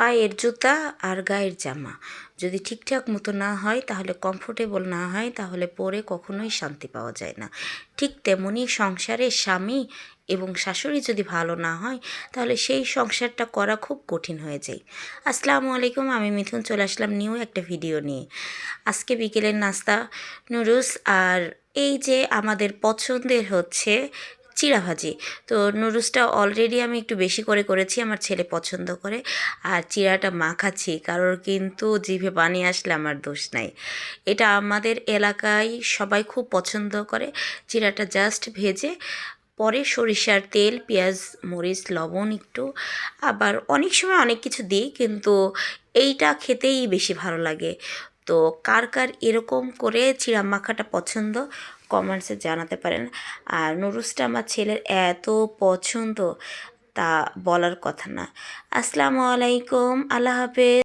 পায়ের জুতা আর গায়ের জামা যদি ঠিকঠাক মতো না হয়, তাহলে কমফোর্টেবল না হয়, তাহলে পরে কখনোই শান্তি পাওয়া যায় না। ঠিক তেমনই সংসারে স্বামী এবং শাশুড়ি যদি ভালো না হয়, তাহলে সেই সংসারটা করা খুব কঠিন হয়ে যায়। আসসালামু আলাইকুম, আমি মিথুন চলে আসলাম নিউ একটা ভিডিও নিয়ে। আজকে বিকেলের নাস্তা নুডলস, আর এই যে আমাদের পছন্দের হচ্ছে চিড়া ভাজি। তো নুডলসটা অলরেডি আমি একটু বেশি করে করেছি, আমার ছেলে পছন্দ করে। আর চিড়াটা মাখাচ্ছি, কারোর কিন্তু জিভে পানি আসলে আমার দোষ নাই। এটা আমাদের এলাকায় সবাই খুব পছন্দ করে। চিড়াটা জাস্ট ভেজে পরে সরিষার তেল, পেঁয়াজ, মরিচ, লবণ একটু, আবার অনেক সময় অনেক কিছু দিই, কিন্তু এইটা খেতেই বেশি ভালো লাগে। তো কার কার এরকম করে চিড়া মাখাটা পছন্দ, কমেন্টসে জানাতে পারেন। আর নুডলসটা আমার ছেলের এত পছন্দ, তা বলার কথা না। আসসালামু আলাইকুম, আল্লাহ হাফেজ।